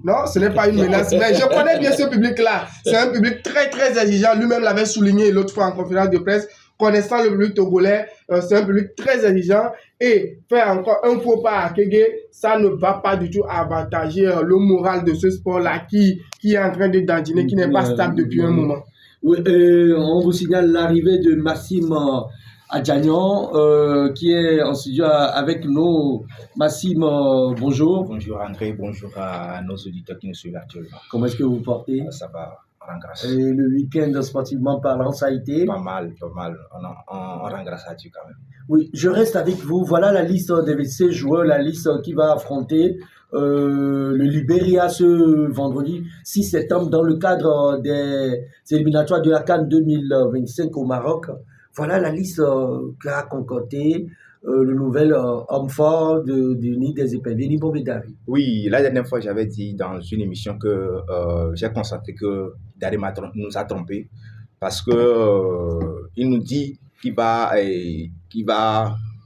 Non, ce n'est pas une menace, mais je connais bien ce public-là. C'est un public très, très exigeant. Lui-même l'avait souligné l'autre fois en conférence de presse. Connaissant le public togolais, c'est un public très exigeant. Et faire encore un faux pas à Kégué, ça ne va pas du tout avantager le moral de ce sport-là qui est en train de dandiner, qui n'est pas stable depuis un moment. Oui, on vous signale l'arrivée de Maxime Adjanian, qui est en studio avec nous. Maxime, bonjour. Bonjour André, bonjour à nos auditeurs qui nous suivent actuellement. Comment est-ce que vous portez? Ça va, on rend grâce. Et le week-end, sportivement parlant, ça a été? Pas mal. On rend grâce à Dieu quand même. Oui, je reste avec vous. Voilà la liste de ces joueurs, la liste qui va affronter le Libéria ce vendredi 6 septembre dans le cadre des éliminatoires de la CAN 2025 au Maroc. Voilà la liste qu'a concocté le nouvel homme fort du nid des éperviers, Nibombe Dari. Oui, la dernière fois, j'avais dit dans une émission que j'ai constaté que Dari nous a trompés parce que il nous dit qu'il va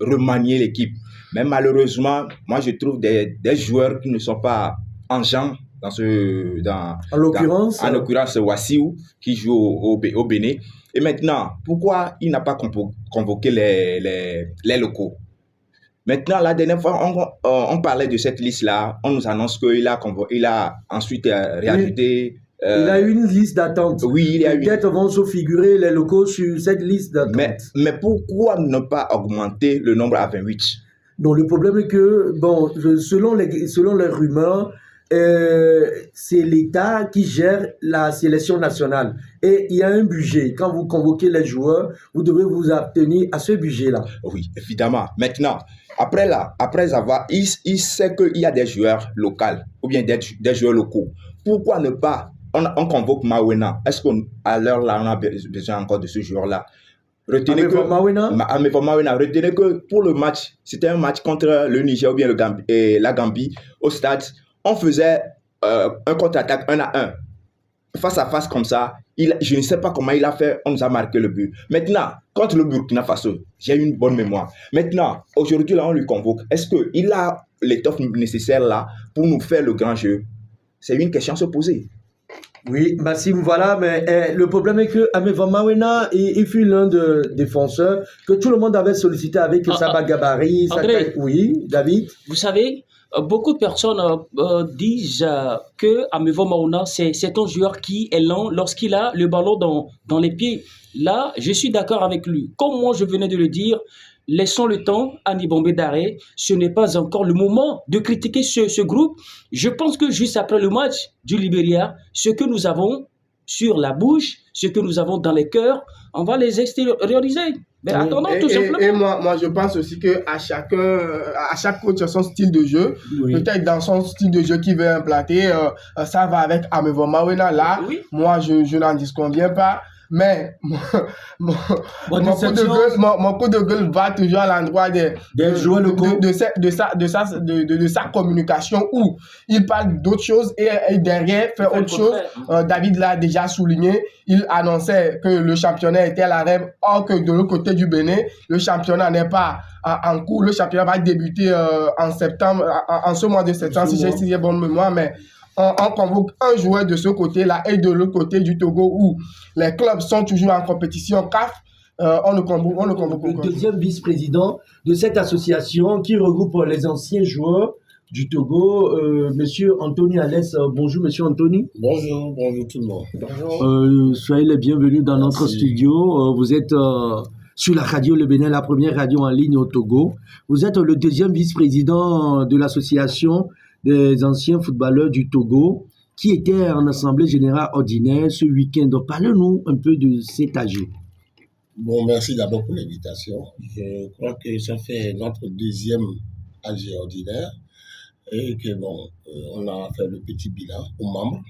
remanier l'équipe. Mais malheureusement, moi, je trouve des joueurs qui ne sont pas en genre en l'occurrence, Wassiou qui joue au Bénin. Et maintenant, pourquoi il n'a pas convoqué les locaux? Maintenant, la dernière fois, on parlait de cette liste-là. On nous annonce qu'il a ensuite réajouté... il a une liste d'attente. Oui, il y a peut-être vont se figurer les locaux sur cette liste d'attente. Mais pourquoi ne pas augmenter le nombre à 28? Donc, le problème est que, bon, selon les rumeurs, c'est l'État qui gère la sélection nationale. Et il y a un budget. Quand vous convoquez les joueurs, vous devez vous abstenir à ce budget-là. Oui, évidemment. Maintenant, après avoir, il sait qu'il y a des joueurs locaux ou bien des joueurs locaux. Pourquoi ne pas, on convoque Mawena? Est-ce qu'à l'heure là, on a besoin encore de ce joueur-là? Retenez que pour le match, c'était un match contre le Niger ou bien la Gambie au stade. On faisait un contre-attaque 1-1. Face à face comme ça, je ne sais pas comment il a fait, on nous a marqué le but. Maintenant, contre le Burkina Faso, j'ai une bonne mémoire. Maintenant, aujourd'hui, là, on lui convoque. Est-ce qu'il a l'étoffe nécessaire là pour nous faire le grand jeu? C'est une question à se poser. Oui, Maxime, voilà, mais le problème est que Ameva Mawena, il fut l'un des défenseurs que tout le monde avait sollicité avec Saba Gabari. Oui, David. Vous savez, beaucoup de personnes disent que Ameva Mawena, c'est un joueur qui est lent lorsqu'il a le ballon dans les pieds. Là, je suis d'accord avec lui. Comme moi, je venais de le dire, laissons le temps à Nibombe Daré. Ce n'est pas encore le moment de critiquer ce groupe. Je pense que juste après le match du Libéria, ce que nous avons sur la bouche, ce que nous avons dans les cœurs, on va les extérioriser. Mais attendons tout simplement. Et moi, je pense aussi qu'à chaque coach a son style de jeu. Oui. Peut-être dans son style de jeu qu'il veut implanter, ça va avec Ameva Mawena. Là, oui. Moi, je n'en disconviens pas. Mais mon coup de gueule va toujours à l'endroit de sa communication où il parle d'autres choses et derrière fait autre chose. David l'a déjà souligné, il annonçait que le championnat était à l'arrêt, or que de l'autre côté du Bénin, le championnat n'est pas en cours. Le championnat va débuter en septembre, en ce mois de septembre, si j'ai bonne mémoire, mais on convoque un joueur de ce côté-là et de l'autre côté du Togo où les clubs sont toujours en compétition CAF. On le convoque. Le deuxième vice-président de cette association qui regroupe les anciens joueurs du Togo, Monsieur Anthony Alès. Bonjour, Monsieur Anthony. Bonjour tout le monde. Bonjour. Soyez les bienvenus dans notre studio. Vous êtes sur la radio Le Bénin, la première radio en ligne au Togo. Vous êtes le deuxième vice-président de l'association des anciens footballeurs du Togo qui étaient en assemblée générale ordinaire ce week-end. Parlez-nous un peu de cet AG. Bon, merci d'abord pour l'invitation. Je crois que ça fait notre deuxième AG ordinaire et que on a fait le petit bilan aux membres.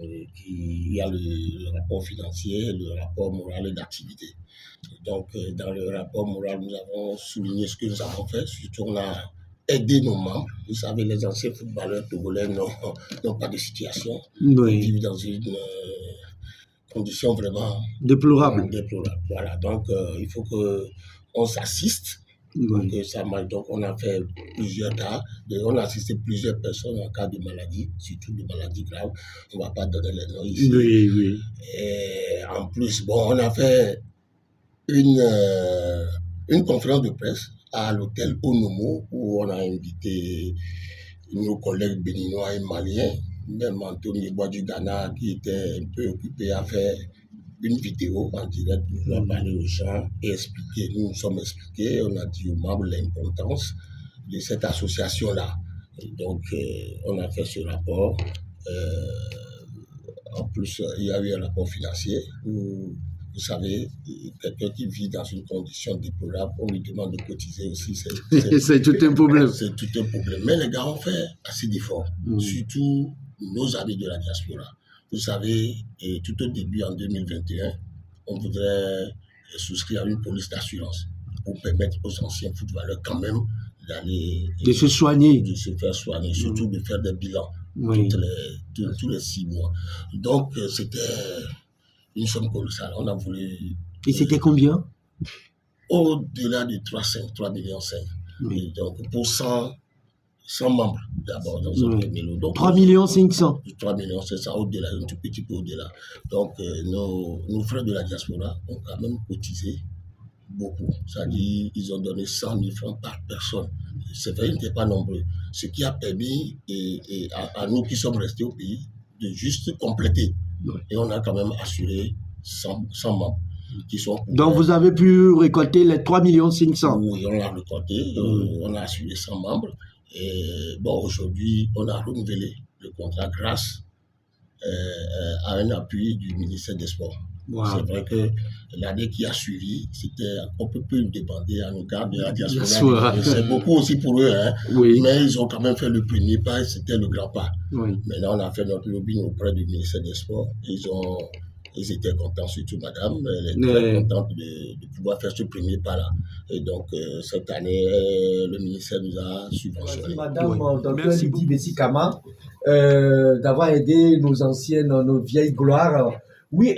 Il y a le rapport financier, le rapport moral et d'activité. Donc, dans le rapport moral, nous avons souligné ce que nous avons fait. Surtout, on a aider nos membres. Vous savez, les anciens footballeurs togolais n'ont pas de situation. Oui. Ils vivent dans une condition vraiment déplorable. Voilà, donc il faut qu'on s'assiste Donc, ça marche. Donc, on a fait plusieurs cas. On a assisté plusieurs personnes en cas de maladie, surtout de maladies graves. On ne va pas donner les noms ici. Oui, oui. Et en plus, bon, on a fait une conférence de presse à l'hôtel Onomo où on a invité nos collègues béninois et maliens, même Anthony Bois du Ghana qui était un peu occupé à faire une vidéo en direct pour pouvoir parler aux gens et expliquer. Nous nous sommes expliqués, on a dit aux membres l'importance de cette association-là. Donc, on a fait ce rapport. En plus, il y a eu un rapport financier où, vous savez, quelqu'un qui vit dans une condition déplorable, on lui demande de cotiser aussi. C'est tout un problème. C'est tout un problème. Mais les gars ont fait assez d'efforts, surtout nos amis de la diaspora. Vous savez, et tout au début, en 2021, on voudrait souscrire à une police d'assurance pour permettre aux anciens footballeurs quand même d'aller... De se soigner. De se faire soigner, surtout de faire des bilans tous les 6 mois. Donc, c'était une somme colossale. On a voulu... Et c'était combien? Au-delà de 3,5 millions. Et donc, pour 100 membres d'abord dans un premier lot. Donc, 3 500 000. 3 500 000 au-delà, un tout petit peu au-delà. Donc, nos frères de la diaspora ont quand même cotisé beaucoup. C'est-à-dire, ils ont donné 100 000 francs par personne. C'est vrai, ils n'étaient pas nombreux. Ce qui a permis à nous qui sommes restés au pays de juste compléter. Et on a quand même assuré 100 membres. Qui sont donc, vous avez pu récolter les 3 500 000. Oui, on a récolté. On a assuré 100 membres. Et bon, aujourd'hui, on a renouvelé le contrat grâce à un appui du ministère des Sports. Wow. C'est vrai que l'année qui a suivi, on peut plus demander à nos gars de la diaspora. C'est beaucoup aussi pour eux, hein. Oui. Mais ils ont quand même fait le premier pas et c'était le grand pas. Oui. Maintenant, on a fait notre lobbying auprès du ministère des Sports. Ils étaient contents, surtout madame. Elle est très contente de pouvoir faire ce premier pas-là. Et donc, cette année, le ministère nous a subventionné. Madame, Dr. Lydie Bessikama, d'avoir aidé nos vieilles gloires. Oui,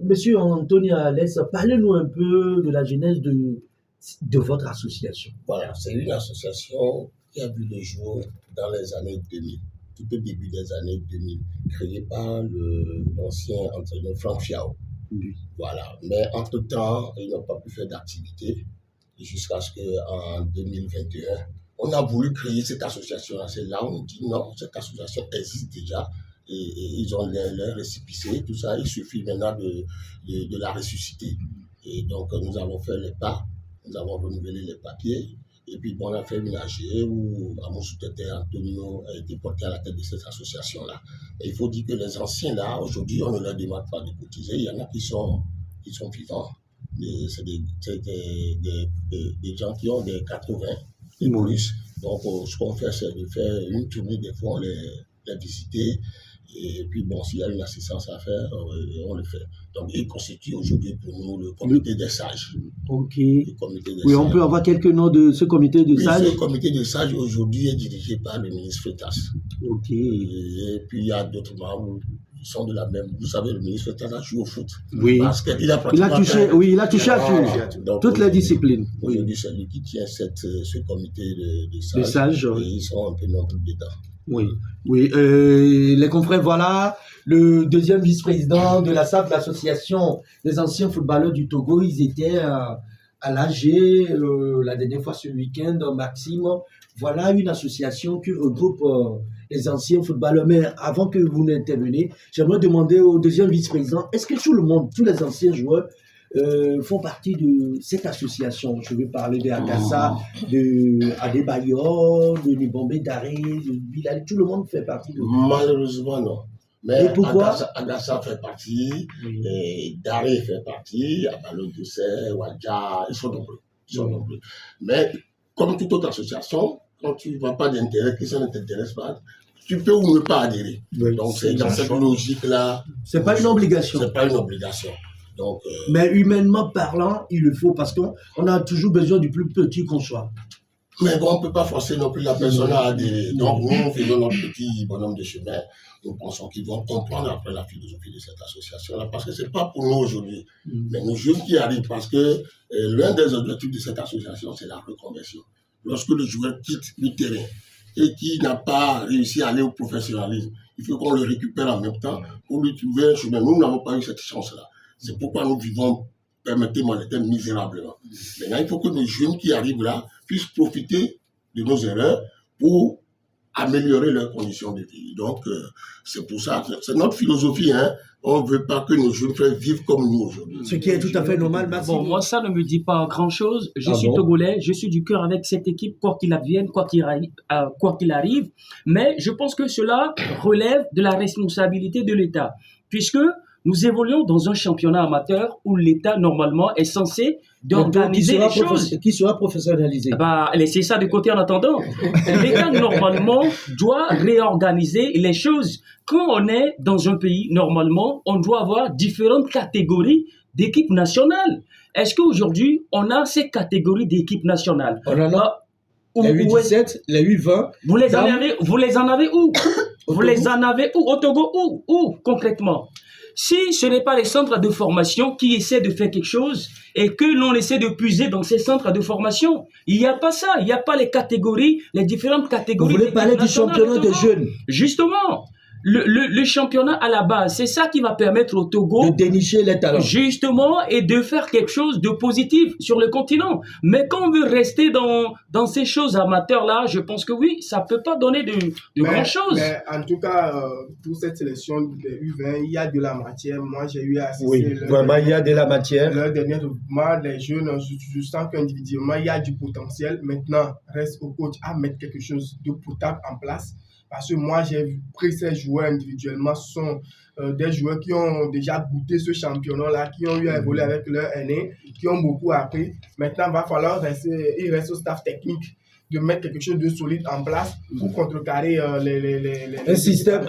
monsieur Anthony Alès, parlez-nous un peu de la genèse de votre association. Voilà, c'est une association qui a vu le jour dans les années 2000. Tout au début des années 2000, créé par l'ancien entraîneur Franck Fiao. Oui. Voilà. Mais entre-temps, ils n'ont pas pu faire d'activité jusqu'à ce qu'en 2021, on a voulu créer cette association-là. C'est là où on dit non, cette association existe déjà et ils ont les récépissés, tout ça. Il suffit maintenant de la ressusciter. Et donc, nous avons fait les pas, nous avons renouvelé les papiers. Et puis, bon, on a fait une AG où Amoussou Tete Antonio a été porté à la tête de cette association-là. Et il faut dire que les anciens, là, aujourd'hui, on ne leur demande pas de cotiser. Il y en a qui sont vivants. C'est des gens qui ont des 80 et plus. Donc, ce qu'on fait, c'est de faire une tournée, des fois, on les visiter. Et puis, bon, s'il y a une assistance à faire, on le fait. Donc, il constitue aujourd'hui pour nous le comité des sages. Ok. Oui, on peut avoir quelques noms de ce comité de sages. Ce comité de sages, aujourd'hui, est dirigé par le ministre Freitas. Ok. Et puis, il y a d'autres membres qui sont de la même. Vous savez, le ministre Freitas a joué au foot. Oui. Parce qu'il a il a touché à toutes les disciplines. Aujourd'hui, c'est lui qui tient ce comité de sages. De sages. Et ils sont un peu nombreux dedans. Oui, oui. Les confrères, voilà, le deuxième vice-président de la SAF, l'association des anciens footballeurs du Togo, ils étaient à l'AG la dernière fois ce week-end, Maxime. Voilà une association qui regroupe les anciens footballeurs. Mais avant que vous n'interveniez, j'aimerais demander au deuxième vice-président, est-ce que tout le monde, tous les anciens joueurs, font partie de cette association? Je vais parler de Agassa, de Adebayor, de Nibombe Daré, de Bilal. Tout le monde fait partie de... Malheureusement, non. Mais et pourquoi? Agassa fait partie, Daré fait partie, Abalo Doucet, Wadja, ils sont nombreux. Mais comme toute autre association, quand tu ne vois pas d'intérêt, que ça ne t'intéresse pas, tu peux ou ne pas adhérer. Oui, donc c'est dans cette logique-là. C'est pas une obligation. C'est pas une obligation. Donc, mais humainement parlant, il le faut parce qu'on a toujours besoin du plus petit qu'on soit. Mais bon, on ne peut pas forcer non plus la personne à adhérer. Donc, nous faisons notre petit bonhomme de chemin. Nous pensons qu'ils vont comprendre après la philosophie de cette association-là, parce que ce n'est pas pour nous aujourd'hui, mais nos jeunes qui arrivent, parce que l'un des objectifs de cette association, c'est la reconversion. Lorsque le joueur quitte le terrain et qui n'a pas réussi à aller au professionnalisme, il faut qu'on le récupère en même temps pour lui trouver un chemin. Nous n'avons pas eu cette chance-là. C'est pourquoi nous vivons, permettez-moi le terme, misérablement. Maintenant, il faut que nos jeunes qui arrivent là puissent profiter de nos erreurs pour améliorer leurs conditions de vie. Donc, c'est pour ça, c'est notre philosophie. Hein. On ne veut pas que nos jeunes frères vivent comme nous aujourd'hui. Ce qui est tout à fait normal, merci. Bon, moi, ça ne me dit pas grand-chose. Je suis Togolais, je suis du cœur avec cette équipe, quoi qu'il advienne, quoi qu'il arrive. Mais je pense que cela relève de la responsabilité de l'État, puisque nous évoluons dans un championnat amateur où l'État, normalement, est censé d'organiser les choses. Qui sera professionnalisé. Bah, laissez ça de côté en attendant. L'État, normalement, doit réorganiser les choses. Quand on est dans un pays, normalement, on doit avoir différentes catégories d'équipes nationales. Est-ce qu'aujourd'hui, on a ces catégories d'équipes nationales? On en a les U17, les U20. Vous les en avez où? Vous les en avez où? Au Togo, où concrètement? Si ce n'est pas les centres de formation qui essaient de faire quelque chose et que l'on essaie de puiser dans ces centres de formation, il n'y a pas ça. Il n'y a pas les catégories, les différentes catégories. Vous voulez parler du championnat des jeunes? Justement. Le championnat à la base, c'est ça qui va permettre au Togo de dénicher les talents. Justement, et de faire quelque chose de positif sur le continent. Mais quand on veut rester dans ces choses amateurs-là, je pense que oui, ça peut pas donner de grand-chose. Mais en tout cas, pour cette sélection des U20, il y a de la matière. Moi, j'ai eu à assister. Oui, vraiment, il y a de la matière. Le dernier mouvement, les jeunes, je sens qu'individuellement, il y a du potentiel. Maintenant, reste au coach à mettre quelque chose de potable en place. Parce que moi, j'ai pris ces joueurs individuellement, ce sont des joueurs qui ont déjà goûté ce championnat-là, qui ont eu à évoluer avec leur aîné, qui ont beaucoup appris. Maintenant, il va falloir il reste au staff technique de mettre quelque chose de solide en place pour contrecarrer un système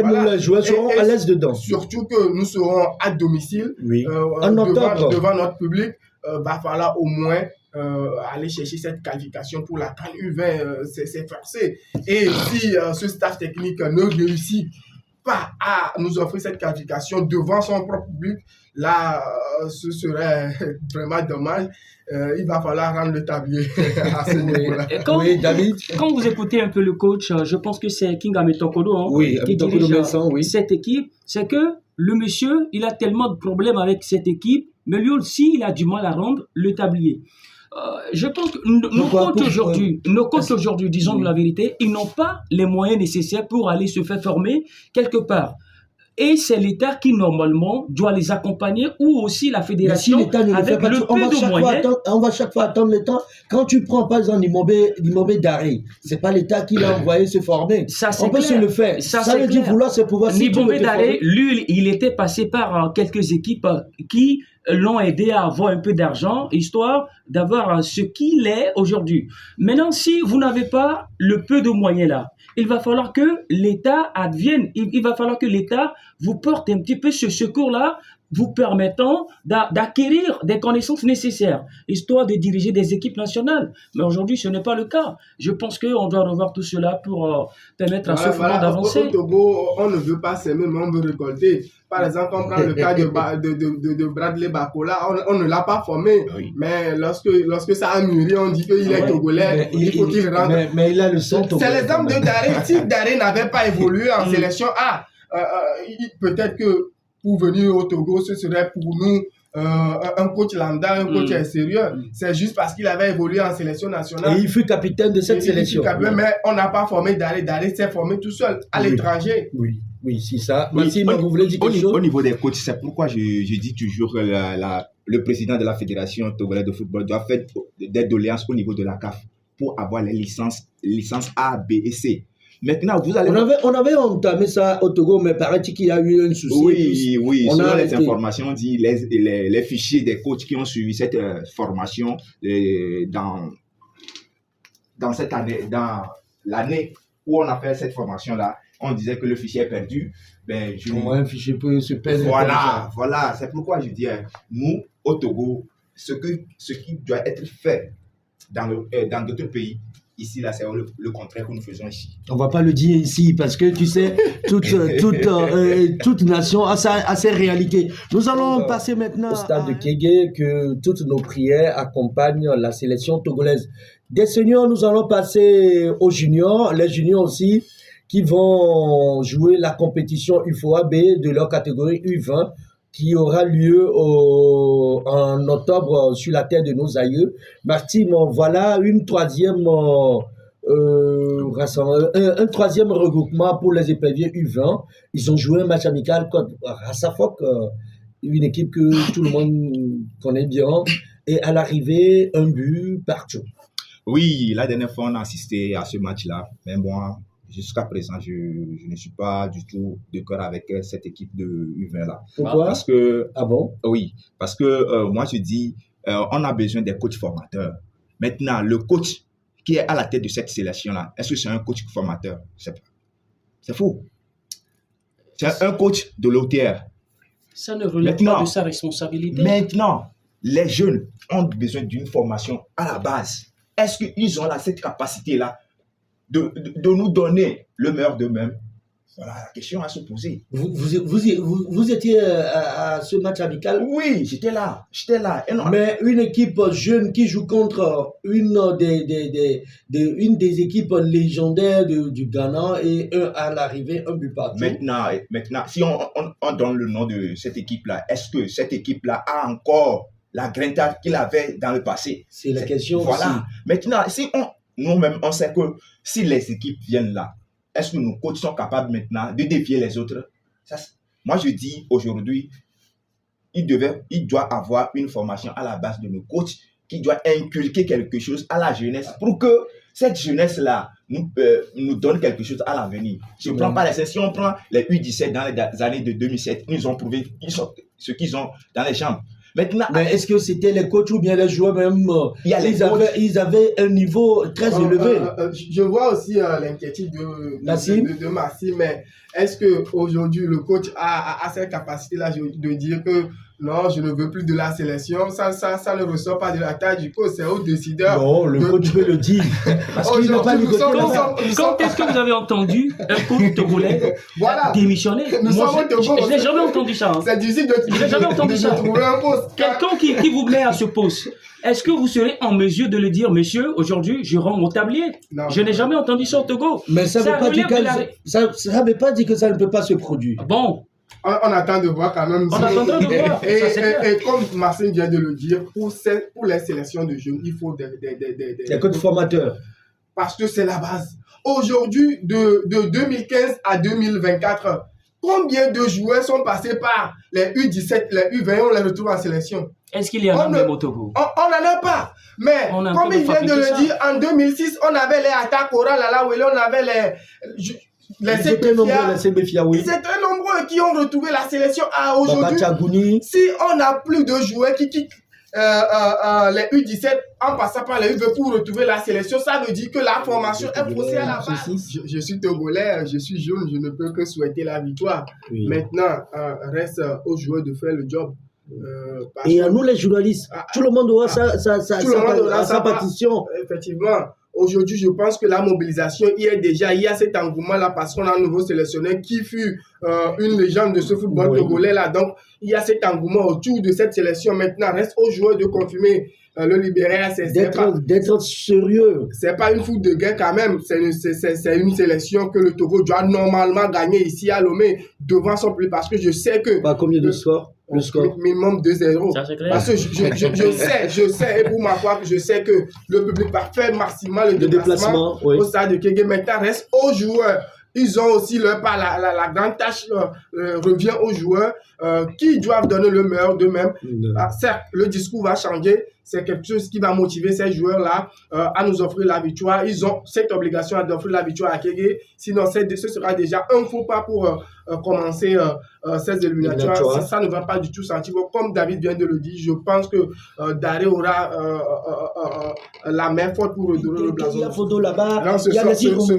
voilà. Où les joueurs seront à l'aise dedans. Surtout que nous serons à domicile, devant notre public. Va falloir au moins aller chercher cette qualification pour la CAN U20, c'est forcé. Et si ce staff technique ne réussit pas à nous offrir cette qualification devant son propre public, là, ce serait vraiment dommage. Il va falloir rendre le tablier à ce niveau-là. Oui, David. Quand vous écoutez un peu le coach, je pense que c'est King Ametokodo qui dirige cette équipe, c'est que le monsieur, il a tellement de problèmes avec cette équipe, mais lui aussi, il a du mal à rendre le tablier. Je pense que nos coachs aujourd'hui, disons la vérité, ils n'ont pas les moyens nécessaires pour aller se faire former quelque part. Et c'est l'État qui, normalement, doit les accompagner ou aussi la fédération. Mais si l'État ne le fait pas, on va chaque fois attendre le temps. Quand tu prends, par exemple, l'Imobé d'Arrêt, c'est pas l'État qui l'a envoyé se former. On peut se le faire. Ça veut dire vouloir se pouvoir. L'Imobé d'Arrêt, lui, il était passé par quelques équipes qui l'ont aidé à avoir un peu d'argent, histoire d'avoir ce qu'il est aujourd'hui. Maintenant, si vous n'avez pas le peu de moyens là, il va falloir que l'État advienne, il va falloir que l'État vous porte un petit peu ce secours-là, vous permettant d'acquérir des connaissances nécessaires, histoire de diriger des équipes nationales. Mais aujourd'hui, ce n'est pas le cas. Je pense qu'on doit revoir tout cela pour permettre à ce football d'avancer. Au Togo, on ne veut pas s'aimer, mais on veut récolter. Par exemple, on prend le cas de Bradley Bakola, on ne l'a pas formé, mais lorsque ça a mûri, on dit qu'il est togolais, il faut qu'il rentre. Mais il a le sang togolais. C'est l'exemple de Daré. Si Daré n'avait pas évolué en sélection A, peut-être que pour venir au Togo, ce serait pour nous un coach lambda, un coach sérieux. C'est juste parce qu'il avait évolué en sélection nationale. Et il fut capitaine de cette sélection. Mais on n'a pas formé Daré. Daré s'est formé tout seul, à l'étranger. Oui, c'est ça. Vous voulez dire quelque chose? Au niveau des coachs, c'est pourquoi je dis toujours que le président de la Fédération togolaise de football doit faire des doléances au niveau de la CAF pour avoir les licences A, B et C. Maintenant, vous allez... On avait entamé ça au Togo, mais paraît-il qu'il y a eu un souci. Oui. Selon les informations, on dit les fichiers des coachs qui ont suivi cette formation dans cette année, dans l'année où on a fait cette formation-là, on disait que le fichier est perdu. Un fichier peut se perdre. Voilà. C'est pourquoi je dis, nous, au Togo, ce qui doit être fait dans d'autres pays. Ici, là, c'est le contraire que nous faisons ici. On va pas le dire ici parce que tu sais, toute nation a ses réalités. Nous allons passer maintenant au stade de Kégué, que toutes nos prières accompagnent la sélection togolaise. Des seniors, nous allons passer aux juniors, les juniors aussi, qui vont jouer la compétition UFOA B de leur catégorie U20, qui aura lieu en octobre sur la terre de nos aïeux. Martin, voilà un troisième regroupement pour les éperviers U20. Ils ont joué un match amical contre Rassafok, une équipe que tout le monde connaît bien, et à l'arrivée, un but partout. Oui, la dernière fois, on a assisté à ce match-là, mais moi, jusqu'à présent, je ne suis pas du tout de cœur avec cette équipe de U20-là. Pourquoi? Parce que, ah bon? Oui, parce que moi, je dis, on a besoin des coachs formateurs. Maintenant, le coach qui est à la tête de cette sélection-là, est-ce que c'est un coach formateur? C'est faux. C'est un coach de l'OTR. Ça ne relève pas de sa responsabilité. Maintenant, les jeunes ont besoin d'une formation à la base. Est-ce qu'ils ont cette capacité-là de nous donner le meilleur d'eux-mêmes? Voilà la question à se poser. Vous étiez à ce match amical? Oui, j'étais là. Mais une équipe jeune qui joue contre une des équipes légendaires du Ghana et à l'arrivée, un but partout. Maintenant, si on donne le nom de cette équipe-là, est-ce que cette équipe-là a encore la grinta qu'il avait dans le passé? C'est la question. Voilà. Aussi. Maintenant, si nous-mêmes, on sait que si les équipes viennent là, est-ce que nos coachs sont capables maintenant de défier les autres? Moi, je dis aujourd'hui, il doit avoir une formation à la base de nos coachs qui doit inculquer quelque chose à la jeunesse pour que cette jeunesse-là nous donne quelque chose à l'avenir. Si on prend les U17 dans les années de 2007, ils ont prouvé ce qu'ils ont dans les jambes. Maintenant, mais est-ce que c'était les coachs ou bien les joueurs même? Ils avaient un niveau très élevé. Je vois aussi l'inquiétude de Massim, mais est-ce qu'aujourd'hui le coach a cette capacité-là de dire que non, je ne veux plus de la sélection? Ça ne ressort pas de la taille du coach, c'est au décideur. Non, le coach peut le dire. Parce qu'il n'a pas négocié. Quand est-ce que vous avez entendu un coach togolais démissionner? Je n'ai jamais entendu ça. C'est difficile de trouver un poste. Quelqu'un qui vous met à ce poste, est-ce que vous serez en mesure de le dire, monsieur, aujourd'hui, je rends mon tablier? Non, je n'ai jamais entendu ça au Togo. Mais ça ne veut pas dire que ça ne peut pas se produire. Bon. On attend de voir quand même. Et comme Marcin vient de le dire, pour les sélections de jeunes, il faut des coachs formateurs. Parce que c'est la base. Aujourd'hui, de 2015 à 2024, combien de joueurs sont passés par les U17, les U20, on les retrouve en sélection? Est-ce qu'il y en a même au Togo? On n'en a pas. Mais comme il vient de le dire, en 2006, on avait les attaques orales là où on avait les CBFIA, oui. C'est très nombreux qui ont retrouvé la sélection à aujourd'hui. Si on n'a plus de joueurs qui quittent les U17 en passant par les U20 pour retrouver la sélection, ça veut dire que la formation est faussée à la base. Je suis togolais, je suis jeune, je ne peux que souhaiter la victoire. Oui. Maintenant, reste aux joueurs de faire le job. Et à nous les journalistes, tout le monde aura sa partition. Effectivement. Aujourd'hui, je pense que la mobilisation il y a cet engouement-là parce qu'on a un nouveau sélectionneur qui fut une légende de ce football togolais-là. Donc, il y a cet engouement autour de cette sélection. Maintenant, reste aux joueurs de confirmer le Libéria. D'être sérieux. C'est pas une foot de guerre quand même. C'est une sélection que le Togo doit normalement gagner ici à Lomé devant son public parce que je sais que... Par combien de scores? Le score minimum 2-0. Parce que je sais, et pour ma part, je sais que le public va faire maximal le déplacement au stade de Kégué. Maintenant, reste aux joueurs. Ils ont aussi leur part, la grande tâche revient aux joueurs qui doivent donner le meilleur d'eux-mêmes. Certes, le discours va changer. C'est quelque chose qui va motiver ces joueurs-là à nous offrir la victoire. Ils ont cette obligation d'offrir la victoire à Kégué. Sinon, ce sera déjà un faux pas pour commencer ces éliminatoires. Ça ne va pas du tout sentir. Comme David vient de le dire, je pense que Daré aura la main forte pour redonner le blason.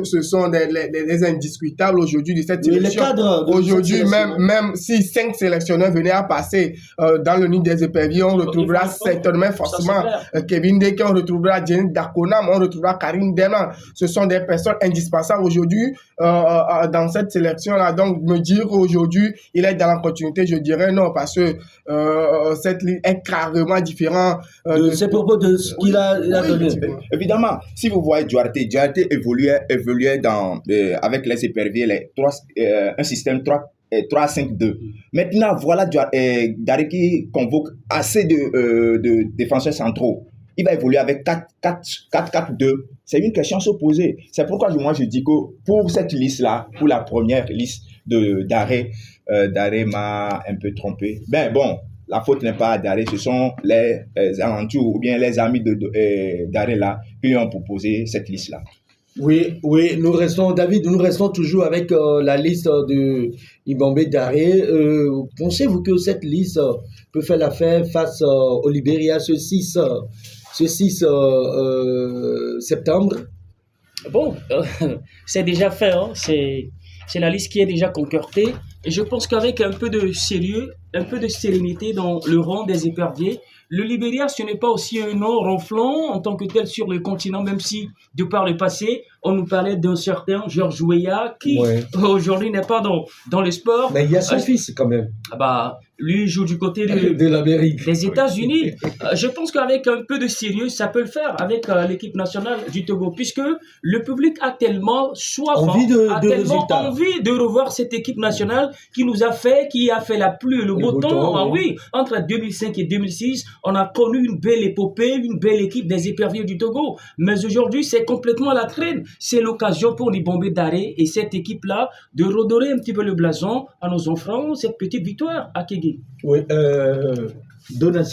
Ce sont des indiscutables aujourd'hui de cette sélection. Aujourd'hui, même si 5 sélectionneurs venaient à passer dans le nid des éperviers, on retrouvera certainement forcément remplacement. Kevin Deke, on retrouvera Jenny Dakonam, on retrouvera Karim Denan. Ce sont des personnes indispensables aujourd'hui dans cette sélection-là. Donc, me dire qu'aujourd'hui, il est dans la continuité, je dirais non, parce que cette ligne est carrément différente. C'est propos de ce qu'il a donné. Évidemment, si vous voyez Duarte évoluait avec les éperviers, un système 3-5-2. Maintenant, voilà Daré qui convoque assez de défenseurs centraux. Il va évoluer avec 4-4-2. C'est une question à se poser. C'est pourquoi moi je dis que pour cette liste-là, pour la première liste d'Daré, Daré m'a un peu trompé. Ben bon, la faute n'est pas à Daré, ce sont les alentours ou bien les amis de Daré là qui lui ont proposé cette liste-là. Oui, nous restons toujours avec la liste de Ibambe Daré. Pensez-vous que cette liste peut faire l'affaire face au Libéria ce 6 septembre? Bon, c'est déjà fait, hein. C'est la liste qui est déjà concoctée. Et je pense qu'avec un peu de sérieux, un peu de sérénité dans le rang des éperviers, le Libéria, ce n'est pas aussi un nom ronflant en tant que tel sur le continent, même si, de par le passé, on nous parlait d'un certain Georges Weah qui, aujourd'hui, n'est pas dans le sport. Mais il y a son fils, quand même. Lui joue du côté de l'Amérique, des États-Unis. Je pense qu'avec un peu de sérieux, ça peut le faire avec l'équipe nationale du Togo, puisque le public a tellement soif, envie envie de revoir cette équipe nationale qui a fait la pluie et le beau temps. Oui, entre 2005 et 2006, on a connu une belle épopée, une belle équipe des éperviers du Togo. Mais aujourd'hui, c'est complètement à la traîne. C'est l'occasion pour les Bombés Daré et cette équipe-là de redorer un petit peu le blason en nous offrant cette petite victoire à Kégué. Oui, donation.